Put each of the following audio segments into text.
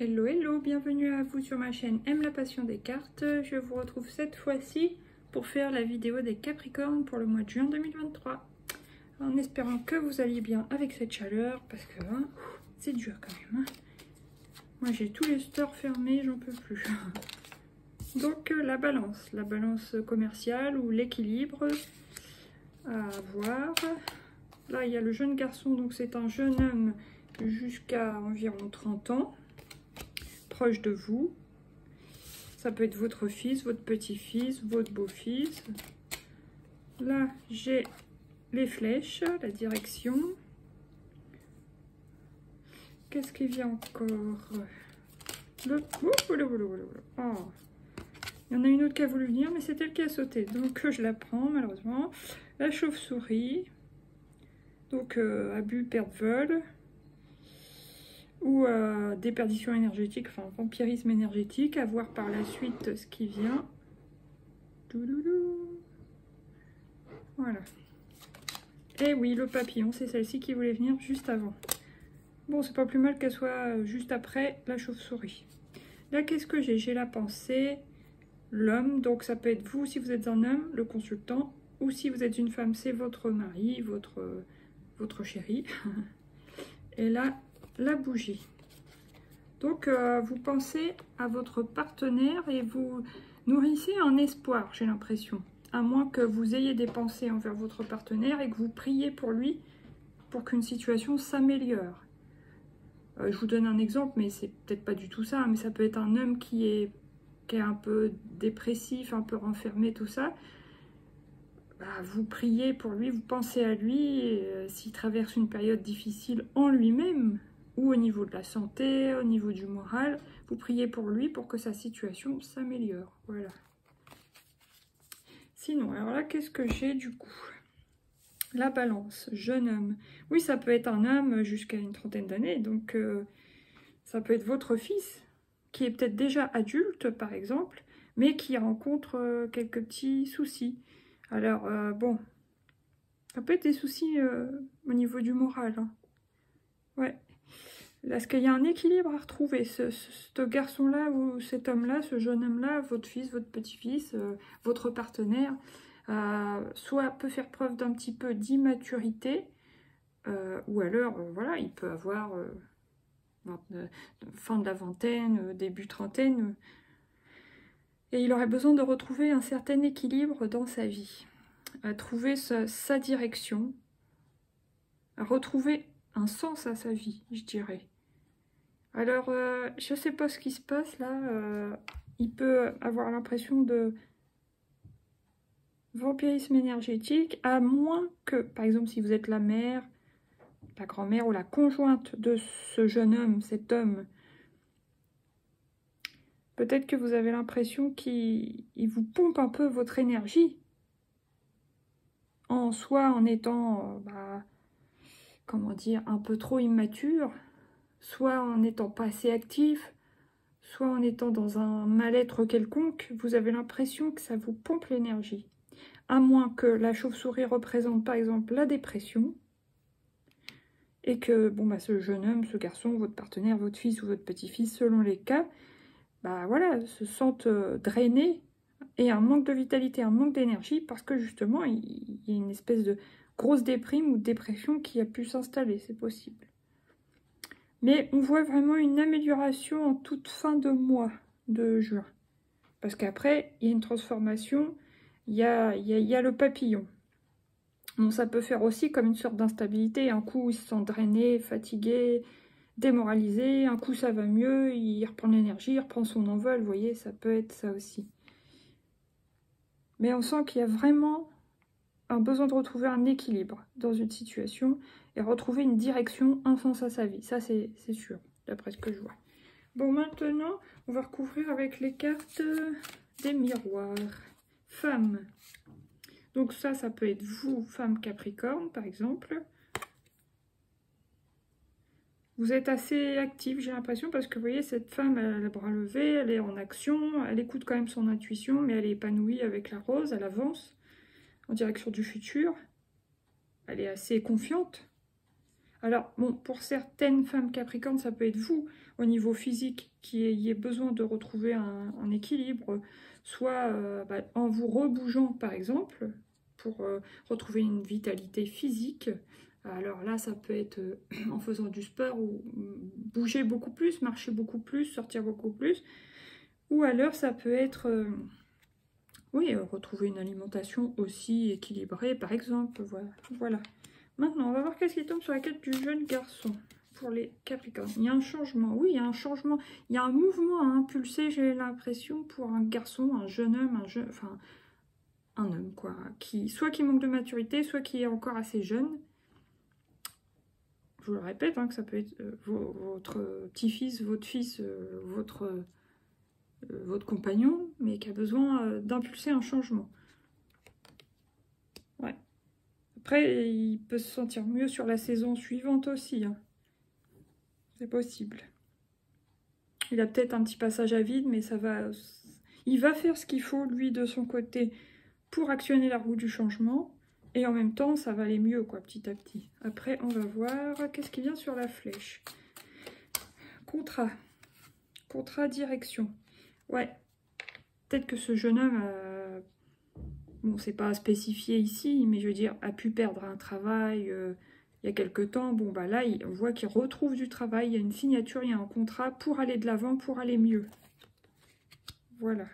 Hello, hello, bienvenue à vous sur ma chaîne Aime la passion des cartes. Je vous retrouve cette fois-ci pour faire la vidéo des Capricornes pour le mois de juin 2023. En espérant que vous alliez bien avec cette chaleur, parce que c'est dur quand même. Moi j'ai tous les stores fermés, j'en peux plus. Donc la balance commerciale ou l'équilibre à voir. Là il y a le jeune garçon, donc c'est un jeune homme jusqu'à environ 30 ans. Proche de vous. Ça peut être votre fils, votre petit-fils, votre beau-fils. Là, j'ai les flèches, la direction. Qu'est-ce qui vient encore? Oh. Il y en a une autre qui a voulu venir, mais c'est elle qui a sauté. Donc, je la prends, malheureusement. La chauve-souris. Donc, abus, perte, vol. Ou déperdition énergétique, enfin vampirisme énergétique, à voir par la suite ce qui vient. Voilà. Et oui, le papillon, c'est celle-ci qui voulait venir juste avant. Bon, c'est pas plus mal qu'elle soit juste après la chauve-souris. Là, qu'est-ce que j'ai? J'ai la pensée, l'homme, donc ça peut être vous si vous êtes un homme, le consultant, ou si vous êtes une femme, c'est votre mari, votre chéri. Et là, la bougie. Donc, vous pensez à votre partenaire et vous nourrissez un espoir, j'ai l'impression. À moins que vous ayez des pensées envers votre partenaire et que vous priez pour lui pour qu'une situation s'améliore. Je vous donne un exemple, mais c'est peut-être pas du tout ça, mais ça peut être un homme qui est un peu dépressif, un peu renfermé, tout ça. Bah, vous priez pour lui, vous pensez à lui, s'il traverse une période difficile en lui-même, ou au niveau de la santé, au niveau du moral, vous priez pour lui pour que sa situation s'améliore. Voilà. Sinon, alors là, qu'est-ce que j'ai du coup? La balance, jeune homme. Oui, ça peut être un homme jusqu'à une trentaine d'années, donc ça peut être votre fils, qui est peut-être déjà adulte, par exemple, mais qui rencontre quelques petits soucis. Alors, bon, ça peut être des soucis au niveau du moral. Hein. Ouais. Est-ce qu'il y a un équilibre à retrouver? Ce garçon-là ou cet homme-là, ce jeune homme-là, votre fils, votre petit-fils, votre partenaire, soit peut faire preuve d'un petit peu d'immaturité, ou alors, voilà, il peut avoir fin de la vingtaine, début trentaine, et il aurait besoin de retrouver un certain équilibre dans sa vie, à trouver sa direction, à retrouver un sens à sa vie, je dirais. Alors, je ne sais pas ce qui se passe là. Il peut avoir l'impression de vampirisme énergétique, à moins que, par exemple, si vous êtes la mère, la grand-mère ou la conjointe de ce jeune homme, cet homme, peut-être que vous avez l'impression qu'il vous pompe un peu votre énergie, soit en étant, comment dire, un peu trop immature, soit en n'étant pas assez actif, soit en étant dans un mal-être quelconque, vous avez l'impression que ça vous pompe l'énergie. À moins que la chauve-souris représente par exemple la dépression, et que ce jeune homme, ce garçon, votre partenaire, votre fils ou votre petit-fils, selon les cas, voilà, se sentent drainés et un manque de vitalité, un manque d'énergie, parce que justement, il y a une espèce de grosse déprime ou de dépression qui a pu s'installer, c'est possible. Mais on voit vraiment une amélioration en toute fin de mois de juin. Parce qu'après, il y a une transformation, il y a le papillon. Bon, ça peut faire aussi comme une sorte d'instabilité. Un coup, il se sent drainé, fatigué, démoralisé. Un coup, ça va mieux, il reprend l'énergie, il reprend son envol. Vous voyez, ça peut être ça aussi. Mais on sent qu'il y a vraiment un besoin de retrouver un équilibre dans une situation et retrouver une direction, un sens à sa vie. Ça, c'est sûr, d'après ce que je vois. Bon, maintenant, on va recouvrir avec les cartes des miroirs. Femme. Donc ça peut être vous, femme Capricorne, par exemple. Vous êtes assez active, j'ai l'impression, parce que vous voyez, cette femme, elle a le bras levé, elle est en action, elle écoute quand même son intuition, mais elle est épanouie avec la rose, elle avance en direction du futur. Elle est assez confiante. Alors, bon, pour certaines femmes capricornes, ça peut être vous, au niveau physique, qui ayez besoin de retrouver un équilibre, soit en vous rebougeant, par exemple, pour retrouver une vitalité physique. Alors là, ça peut être en faisant du sport ou bouger beaucoup plus, marcher beaucoup plus, sortir beaucoup plus. Ou alors, ça peut être, oui, retrouver une alimentation aussi équilibrée, par exemple. Voilà. Maintenant, on va voir qu'est-ce qui tombe sur la quête du jeune garçon pour les Capricornes. Il y a un changement, oui, il y a un changement, il y a un mouvement à impulser, j'ai l'impression, pour un garçon, un jeune homme, enfin, un homme, quoi, soit qui manque de maturité, soit qui est encore assez jeune. Je vous le répète, hein, que ça peut être votre petit-fils, votre fils, votre compagnon, mais qui a besoin d'impulser un changement. Ouais. Après, il peut se sentir mieux sur la saison suivante aussi. Hein. C'est possible. Il a peut-être un petit passage à vide, mais ça va. Il va faire ce qu'il faut, lui, de son côté, pour actionner la roue du changement. Et en même temps, ça va aller mieux, quoi, petit à petit. Après, on va voir qu'est-ce qui vient sur la flèche. Contrat. Contrat, direction. Ouais. Peut-être que ce jeune homme, bon, c'est pas spécifié ici, mais je veux dire, a pu perdre un travail il y a quelque temps. Bon, bah là, on voit qu'il retrouve du travail, il y a une signature, il y a un contrat pour aller de l'avant, pour aller mieux. Voilà.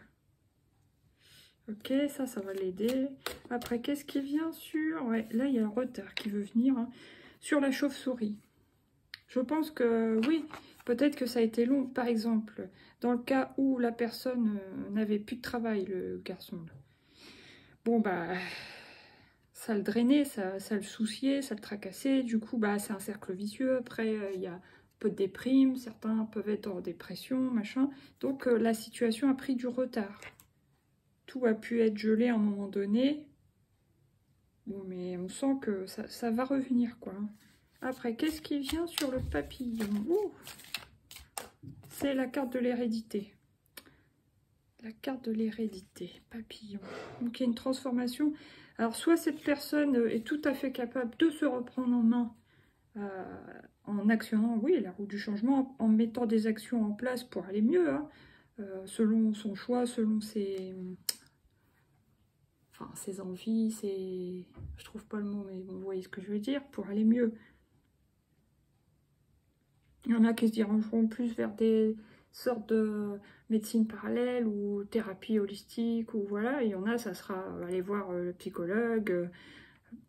Ok, ça va l'aider. Après, qu'est-ce qui vient sur... Ouais, là, il y a un retard qui veut venir. Hein, sur la chauve-souris. Je pense que, oui, peut-être que ça a été long. Par exemple, dans le cas où la personne n'avait plus de travail, le garçon. Bon, bah, ça le drainait, ça le souciait, ça le tracassait. Du coup, bah, c'est un cercle vicieux. Après, il y a un peu de déprime. Certains peuvent être en dépression, machin. Donc, la situation a pris du retard. Tout a pu être gelé à un moment donné. Bon, mais on sent que ça va revenir, quoi. Après, qu'est-ce qui vient sur le papillon? C'est la carte de l'hérédité. La carte de l'hérédité, papillon. Donc, il y a une transformation. Alors, soit cette personne est tout à fait capable de se reprendre en main en actionnant, oui, la roue du changement, en mettant des actions en place pour aller mieux, hein, selon son choix, selon ses envies, je trouve pas le mot, mais bon, vous voyez ce que je veux dire, pour aller mieux. Il y en a qui se dirigeront plus vers des sortes de médecine parallèle ou thérapie holistique, ou voilà, il y en a, ça sera aller voir le psychologue,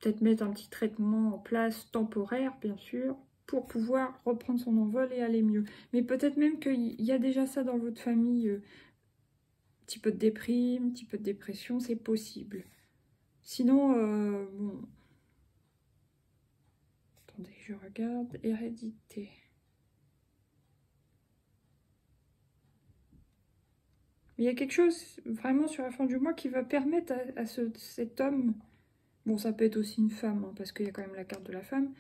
peut-être mettre un petit traitement en place temporaire, bien sûr, pour pouvoir reprendre son envol et aller mieux. Mais peut-être même qu'il y a déjà ça dans votre famille, un petit peu de déprime, un petit peu de dépression, c'est possible. Sinon, bon... Attendez, je regarde. Hérédité. Mais il y a quelque chose, vraiment, sur la fin du mois qui va permettre à cet homme... Bon, ça peut être aussi une femme, hein, parce qu'il y a quand même la carte de la femme.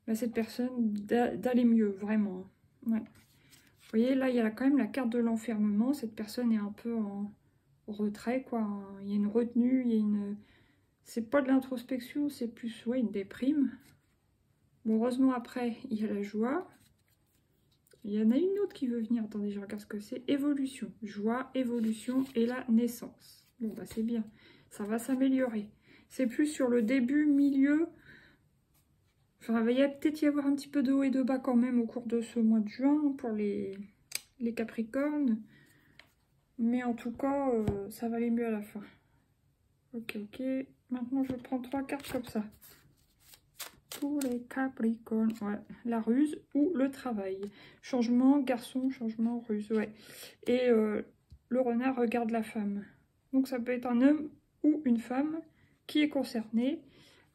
Mais cette personne d'aller mieux, vraiment. Ouais. Vous voyez, là, il y a quand même la carte de l'enfermement. Cette personne est un peu en retrait, quoi. Il y a une retenue, il y a une... C'est pas de l'introspection, c'est plus, ouais, une déprime. Bon, heureusement, après, il y a la joie. Il y en a une autre qui veut venir. Attendez, je regarde ce que c'est. Évolution. Joie, évolution et la naissance. Bon, bah, c'est bien. Ça va s'améliorer. C'est plus sur le début, milieu. Enfin, il va peut-être y avoir un petit peu de haut et de bas quand même au cours de ce mois de juin pour les Capricornes. Mais en tout cas, ça va aller mieux à la fin. Ok, ok. Maintenant, je prends 3 cartes comme ça. Pour les Capricornes, ouais. La ruse ou le travail. Changement, garçon, changement, ruse, ouais. Et le renard regarde la femme. Donc ça peut être un homme ou une femme qui est concerné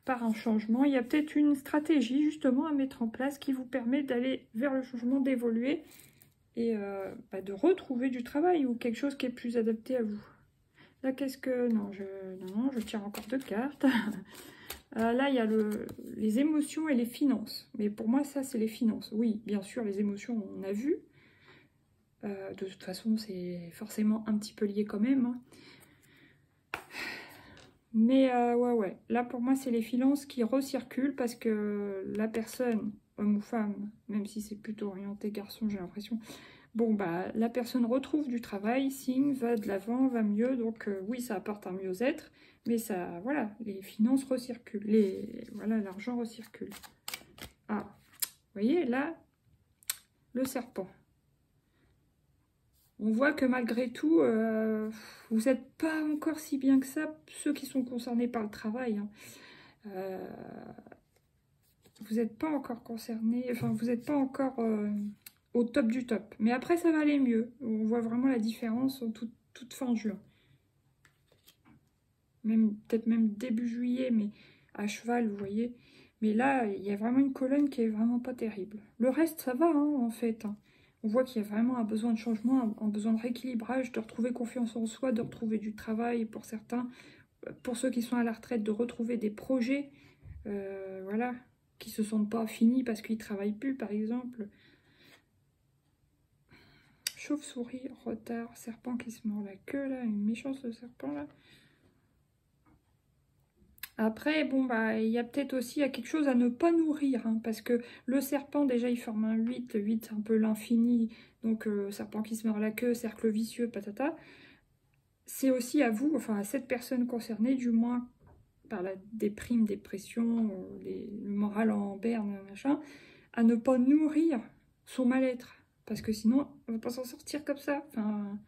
par un changement. Il y a peut-être une stratégie justement à mettre en place qui vous permet d'aller vers le changement, d'évoluer et de retrouver du travail ou quelque chose qui est plus adapté à vous. Là, qu'est-ce que... Non, je tire encore 2 cartes. Là, il y a les émotions et les finances. Mais pour moi, ça, c'est les finances. Oui, bien sûr, les émotions, on a vu. De toute façon, c'est forcément un petit peu lié quand même. Hein. Mais ouais. Là, pour moi, c'est les finances qui recirculent parce que la personne homme ou femme, même si c'est plutôt orienté garçon, j'ai l'impression. Bon, bah, la personne retrouve du travail, signe, va de l'avant, va mieux, donc oui, ça apporte un mieux-être, mais ça, voilà, les finances recirculent, voilà, l'argent recircule. Ah, vous voyez, là, le serpent. On voit que malgré tout, vous n'êtes pas encore si bien que ça, ceux qui sont concernés par le travail. Hein. Vous n'êtes pas encore concernés, enfin, vous n'êtes pas encore au top du top. Mais après, ça va aller mieux. On voit vraiment la différence en toute fin juin. Peut-être même début juillet, mais à cheval, vous voyez. Mais là, il y a vraiment une colonne qui est vraiment pas terrible. Le reste, ça va, hein, en fait. Hein. On voit qu'il y a vraiment un besoin de changement, un besoin de rééquilibrage, de retrouver confiance en soi, de retrouver du travail pour certains. Pour ceux qui sont à la retraite, de retrouver des projets, voilà, qui se sentent pas finis parce qu'ils travaillent plus, par exemple. Chauve-souris, retard, serpent qui se mord la queue, là, une méchance de serpent, là. Après, bon, bah, il y a peut-être aussi quelque chose à ne pas nourrir, hein, parce que le serpent, déjà, il forme un 8. Le 8, c'est un peu l'infini. Donc, serpent qui se mord la queue, cercle vicieux, patata. C'est aussi à vous, enfin, à cette personne concernée, du moins, par la déprime, dépression, le moral en berne, machin, à ne pas nourrir son mal-être. Parce que sinon, on va pas s'en sortir comme ça. Enfin,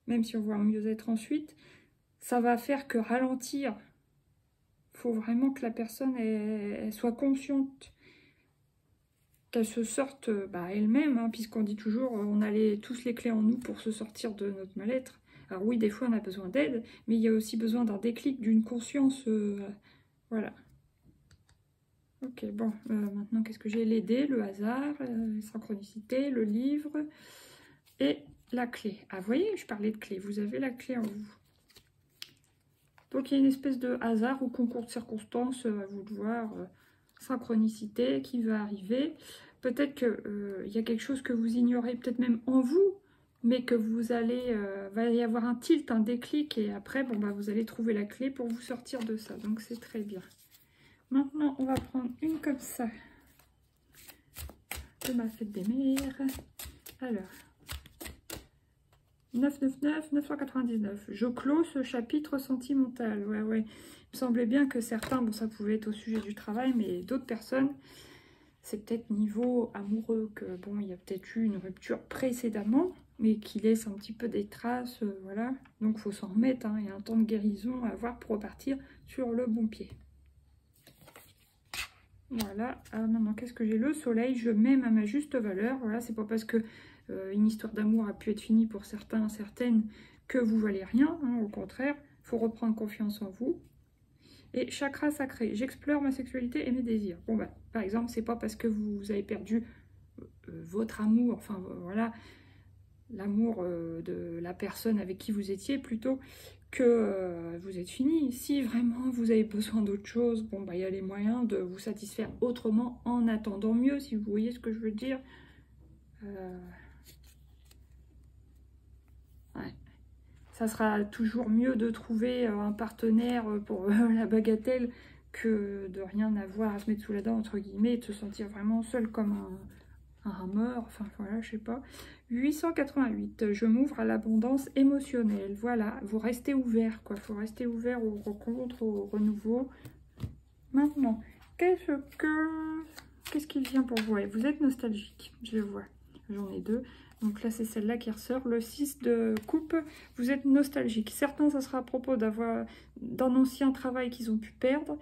même si on voit un mieux-être ensuite, ça va faire que ralentir. Il faut vraiment que la personne elle soit consciente, qu'elle se sorte elle-même, hein, puisqu'on dit toujours on a tous les clés en nous pour se sortir de notre mal-être. Alors oui, des fois on a besoin d'aide, mais il y a aussi besoin d'un déclic, d'une conscience. Voilà. Ok, bon, maintenant qu'est-ce que j'ai? Les dés, le hasard, la synchronicité, le livre et la clé. Ah, vous voyez, je parlais de clé, vous avez la clé en vous. Donc il y a une espèce de hasard ou concours de circonstances, à vous de voir, synchronicité qui va arriver. Peut-être qu'il y a quelque chose que vous ignorez, peut-être même en vous, mais que vous allez, va y avoir un tilt, un déclic, et après, bon, bah, vous allez trouver la clé pour vous sortir de ça. Donc c'est très bien. Maintenant, on va prendre une comme ça, de ma fête des mères. Alors, 999, 999. Je clôt ce chapitre sentimental. Ouais. Il me semblait bien que certains, bon, ça pouvait être au sujet du travail, mais d'autres personnes, c'est peut-être niveau amoureux que, bon, il y a peut-être eu une rupture précédemment, mais qui laisse un petit peu des traces, voilà. Donc, il faut s'en remettre, hein. Il y a un temps de guérison à avoir pour repartir sur le bon pied. Voilà. Ah, maintenant, qu'est-ce que j'ai? Le soleil, je m'aime à ma juste valeur. Voilà, c'est pas parce que une histoire d'amour a pu être finie pour certains, certaines, que vous valez rien, hein, au contraire, il faut reprendre confiance en vous. Et chakra sacré, j'explore ma sexualité et mes désirs. Bon, bah, par exemple, c'est pas parce que vous avez perdu votre amour, enfin voilà, l'amour de la personne avec qui vous étiez plutôt, que vous êtes fini. Si vraiment vous avez besoin d'autre chose, bon, bah, il y a les moyens de vous satisfaire autrement en attendant mieux, si vous voyez ce que je veux dire. Ouais. Ça sera toujours mieux de trouver un partenaire pour la bagatelle que de rien avoir à se mettre sous la dent, entre guillemets, et de se sentir vraiment seul comme un rameur, enfin voilà, je sais pas. 888, je m'ouvre à l'abondance émotionnelle. Voilà, vous restez ouvert, quoi. Il faut rester ouvert aux rencontres, au renouveau. Maintenant, qu'est-ce qui vient pour vous? Ouais, vous êtes nostalgique, je le vois. J'en ai deux. Donc là, c'est celle-là qui ressort. Le 6 de coupe, vous êtes nostalgique. Certains, ça sera à propos d'un ancien travail qu'ils ont pu perdre,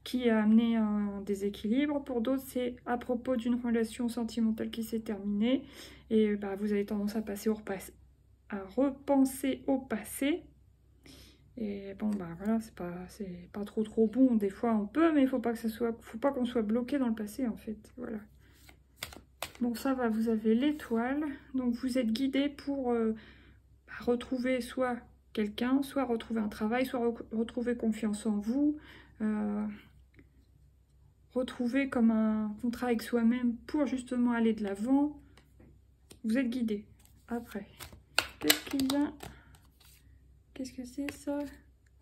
qui a amené un déséquilibre. Pour d'autres, c'est à propos d'une relation sentimentale qui s'est terminée. Et bah, vous avez tendance à repenser au passé. Et bon, bah voilà, c'est pas trop bon. Des fois, on peut, mais il faut pas qu'on soit bloqué dans le passé, en fait. Voilà. Bon, ça va, vous avez l'étoile. Donc, vous êtes guidé pour retrouver soit quelqu'un, soit retrouver un travail, soit retrouver confiance en vous. Retrouver comme un contrat avec soi-même pour justement aller de l'avant. Vous êtes guidé. Après, qu'est-ce qu'il y a? Qu'est-ce que c'est ça?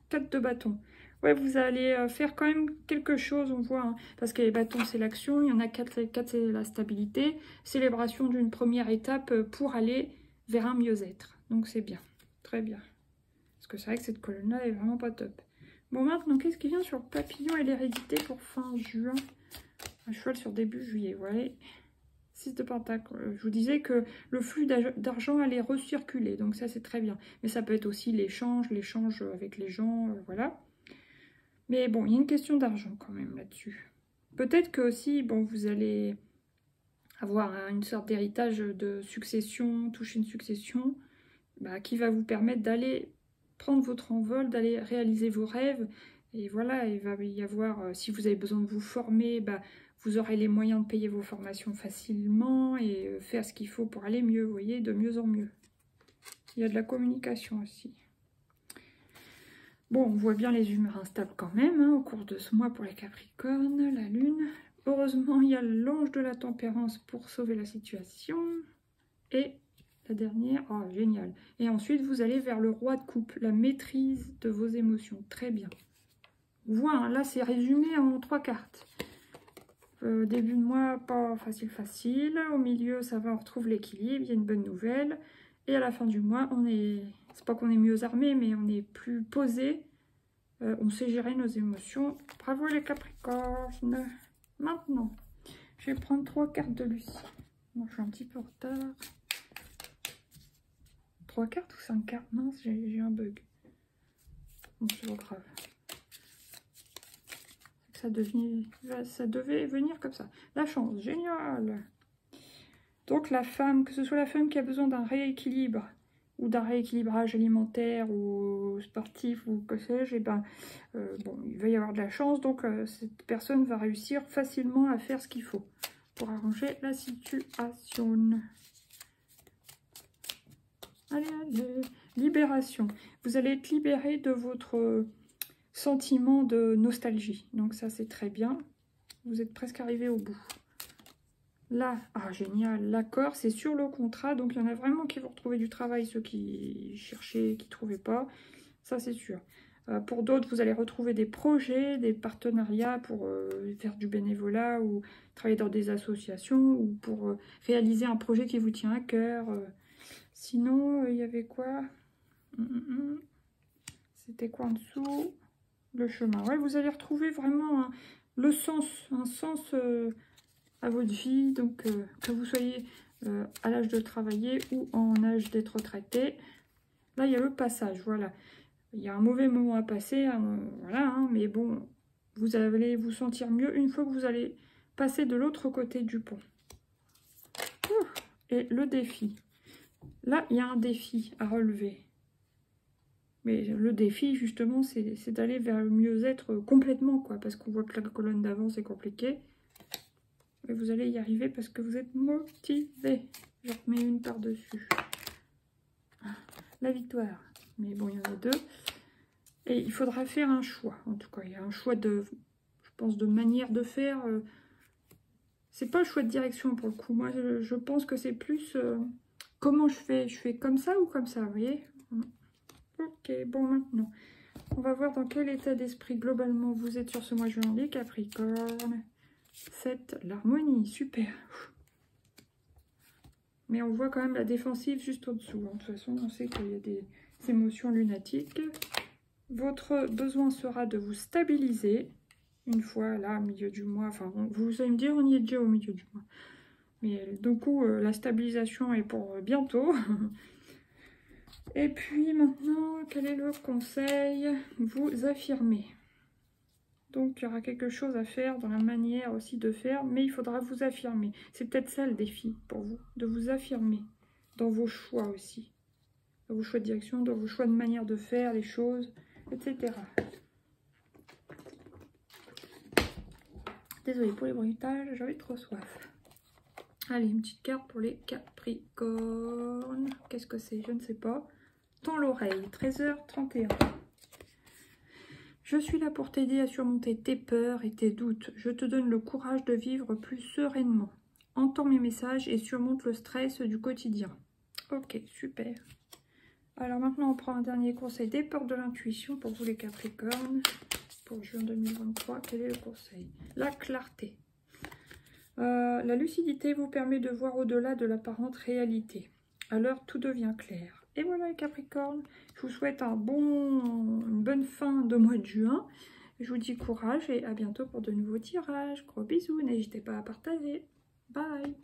4 de bâton. Ouais, vous allez faire quand même quelque chose, on voit, hein, parce que les bâtons, c'est l'action, il y en a 4, 4 c'est la stabilité. Célébration d'une première étape pour aller vers un mieux-être. Donc c'est bien, très bien. Parce que c'est vrai que cette colonne-là est vraiment pas top. Bon, maintenant, qu'est-ce qui vient sur le papillon et l'hérédité pour fin juin? Un cheval sur début juillet, ouais. 6 de pentacle. Je vous disais que le flux d'argent allait recirculer, donc ça c'est très bien. Mais ça peut être aussi l'échange avec les gens, voilà. Mais bon, il y a une question d'argent quand même là-dessus. Peut-être que aussi, bon, vous allez avoir une sorte d'héritage de succession, toucher une succession, bah, qui va vous permettre d'aller prendre votre envol, d'aller réaliser vos rêves. Et voilà, il va y avoir, si vous avez besoin de vous former, bah, vous aurez les moyens de payer vos formations facilement et faire ce qu'il faut pour aller mieux, vous voyez, de mieux en mieux. Il y a de la communication aussi. Bon, on voit bien les humeurs instables quand même, hein, au cours de ce mois pour les Capricornes, la Lune. Heureusement, il y a l'ange de la tempérance pour sauver la situation. Et la dernière, oh génial. Et ensuite, vous allez vers le roi de coupe, la maîtrise de vos émotions. Très bien. Voilà, hein, là, c'est résumé en 3 cartes. Début de mois, pas facile. Au milieu, ça va, on retrouve l'équilibre, il y a une bonne nouvelle. Et à la fin du mois, on est... C'est pas qu'on est mieux armé, mais on est plus posé. On sait gérer nos émotions. Bravo les Capricornes. Maintenant, je vais prendre 3 cartes de Lucie. Bon, je suis un petit peu en retard. 3 cartes ou 5 cartes? Non, j'ai un bug. Bon, c'est pas grave. Ça devait venir comme ça. La chance, génial. Donc la femme, que ce soit la femme qui a besoin d'un rééquilibre ou d'un rééquilibrage alimentaire ou sportif ou que sais-je, et ben, bon, il va y avoir de la chance, donc cette personne va réussir facilement à faire ce qu'il faut pour arranger la situation. Allez, allez, libération. Vous allez être libéré de votre sentiment de nostalgie, donc ça c'est très bien. Vous êtes presque arrivé au bout. Là, ah génial, l'accord, c'est sur le contrat, donc il y en a vraiment qui vont retrouver du travail, ceux qui cherchaient, qui ne trouvaient pas, ça c'est sûr. Pour d'autres, vous allez retrouver des projets, des partenariats pour faire du bénévolat ou travailler dans des associations ou pour réaliser un projet qui vous tient à cœur. Sinon, il y avait quoi? C'était quoi en dessous? Le chemin. Ouais, vous allez retrouver vraiment le sens, un sens... à votre vie, donc que vous soyez à l'âge de travailler ou en âge d'être retraité. Là, il y a le passage, voilà. Il y a un mauvais moment à passer, voilà, hein, mais bon, vous allez vous sentir mieux une fois que vous allez passer de l'autre côté du pont. Et le défi. Là, il y a un défi à relever. Mais le défi, justement, c'est d'aller vers le mieux-être complètement, quoi, parce qu'on voit que la colonne d'avant, c'est compliqué. Et vous allez y arriver parce que vous êtes motivé. Je remets une par-dessus. La victoire. Mais bon, il y en a 2. Et il faudra faire un choix. En tout cas, il y a un choix de, je pense, de manière de faire. C'est pas le choix de direction pour le coup. Moi, je pense que c'est plus comment je fais. Je fais comme ça ou comme ça, vous voyez? Ok, bon, maintenant, on va voir dans quel état d'esprit globalement vous êtes sur ce mois de juin, les Capricornes. 7, l'harmonie, super. Mais on voit quand même la défensive juste au-dessous. De toute façon, on sait qu'il y a des émotions lunatiques. Votre besoin sera de vous stabiliser. Une fois là, au milieu du mois. Enfin, vous allez me dire, on y est déjà au milieu du mois. Mais du coup, la stabilisation est pour bientôt. Et puis maintenant, quel est le conseil? Vous affirmer. Donc, il y aura quelque chose à faire dans la manière aussi de faire, mais il faudra vous affirmer. C'est peut-être ça le défi pour vous, de vous affirmer dans vos choix aussi. Dans vos choix de direction, dans vos choix de manière de faire les choses, etc. Désolée pour les bruitages, j'avais trop soif. Allez, une petite carte pour les Capricornes. Qu'est-ce que c'est? Je ne sais pas. Tends l'oreille, 13h31. Je suis là pour t'aider à surmonter tes peurs et tes doutes. Je te donne le courage de vivre plus sereinement. Entends mes messages et surmonte le stress du quotidien. Ok, super. Alors maintenant, on prend un dernier conseil des portes de l'intuition pour vous les Capricornes. pour juin 2023. Quel est le conseil? La clarté. La lucidité vous permet de voir au-delà de l'apparente réalité. Alors tout devient clair. Et voilà les Capricornes, je vous souhaite une bonne fin de mois de juin. Je vous dis courage et à bientôt pour de nouveaux tirages. Gros bisous, n'hésitez pas à partager. Bye!